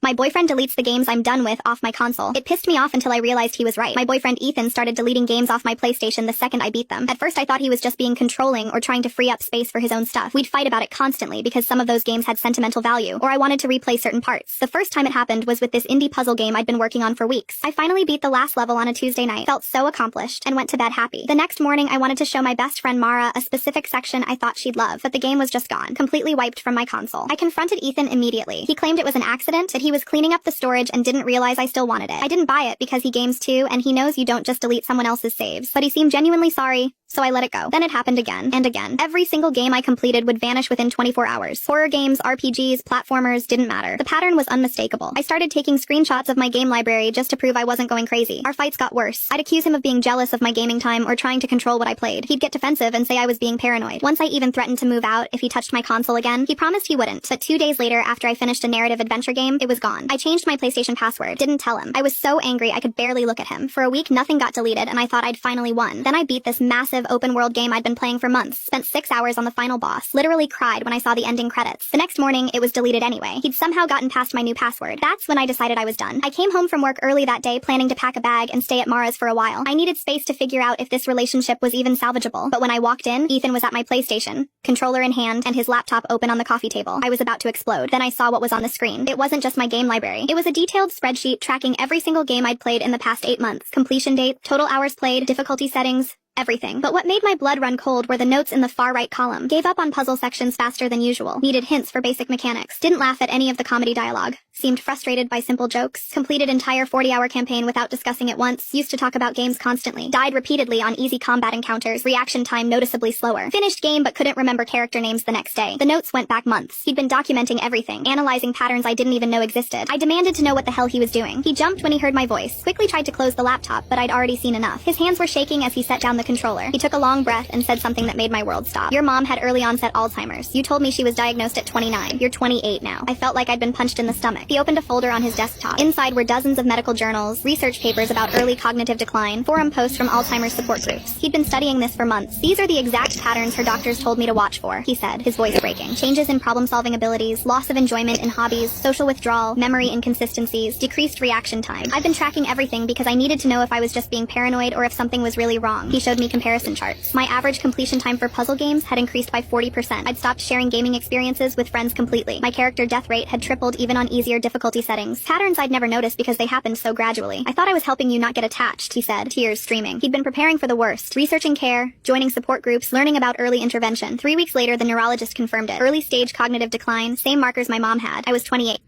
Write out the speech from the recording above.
My boyfriend deletes the games I'm done with off my console. It pissed me off until I realized he was right. My boyfriend Ethan started deleting games off my PlayStation the second I beat them. At first I thought he was just being controlling or trying to free up space for his own stuff. We'd fight about it constantly because some of those games had sentimental value, or I wanted to replay certain parts. The first time it happened was with this indie puzzle game I'd been working on for weeks. I finally beat the last level on a Tuesday night, felt so accomplished, and went to bed happy. The next morning I wanted to show my best friend Mara a specific section I thought she'd love, but the game was just gone, completely wiped from my console. I confronted Ethan immediately. He claimed it was an accident, that he was cleaning up the storage and didn't realize I still wanted it. I didn't buy it because he games too, and he knows you don't just delete someone else's saves, but he seemed genuinely sorry, so I let it go. Then it happened again and again. Every single game I completed would vanish within 24 hours. Horror games, RPGs, platformers, didn't matter. The pattern was unmistakable. I started taking screenshots of my game library just to prove I wasn't going crazy. Our fights got worse. I'd accuse him of being jealous of my gaming time or trying to control what I played. He'd get defensive and say I was being paranoid. Once I even threatened to move out if he touched my console again. He promised he wouldn't, but 2 days later, after I finished a narrative adventure game, it was gone. I changed my PlayStation password. Didn't tell him. I was so angry I could barely look at him. For a week, nothing got deleted, and I thought I'd finally won. Then I beat this massive open-world game I'd been playing for months, spent 6 hours on the final boss, literally cried when I saw the ending credits. The next morning, it was deleted anyway. He'd somehow gotten past my new password. That's when I decided I was done. I came home from work early that day planning to pack a bag and stay at Mara's for a while. I needed space to figure out if this relationship was even salvageable. But when I walked in, Ethan was at my PlayStation, controller in hand, and his laptop open on the coffee table. I was about to explode. Then I saw what was on the screen. It wasn't just my game library. It was a detailed spreadsheet tracking every single game I'd played in the past 8 months. Completion date, total hours played, difficulty settings, everything. But what made my blood run cold were the notes in the far right column. Gave up on puzzle sections faster than usual. Needed hints for basic mechanics. Didn't laugh at any of the comedy dialogue. Seemed frustrated by simple jokes. Completed entire 40-hour campaign without discussing it once. Used to talk about games constantly. Died repeatedly on easy combat encounters. Reaction time noticeably slower. Finished game but couldn't remember character names the next day. The notes went back months. He'd been documenting everything. Analyzing patterns I didn't even know existed. I demanded to know what the hell he was doing. He jumped when he heard my voice. Quickly tried to close the laptop, but I'd already seen enough. His hands were shaking as he set down the controller. He took a long breath and said something that made my world stop. Your mom had early onset Alzheimer's. You told me she was diagnosed at 29. You're 28 now. I felt like I'd been punched in the stomach. He opened a folder on his desktop. Inside were dozens of medical journals, research papers about early cognitive decline, forum posts from Alzheimer's support groups. He'd been studying this for months. These are the exact patterns her doctors told me to watch for, he said, his voice breaking. Changes in problem-solving abilities, loss of enjoyment in hobbies, social withdrawal, memory inconsistencies, decreased reaction time. I've been tracking everything because I needed to know if I was just being paranoid or if something was really wrong. He showed me comparison charts. My average completion time for puzzle games had increased by 40%. I'd stopped sharing gaming experiences with friends completely. My character death rate had tripled even on easier difficulty settings. Patterns I'd never noticed because they happened so gradually. I thought I was helping you not get attached, he said, tears streaming. He'd been preparing for the worst, researching care, joining support groups, learning about early intervention. 3 weeks later, the neurologist confirmed it. Early stage cognitive decline, same markers my mom had. I was 28.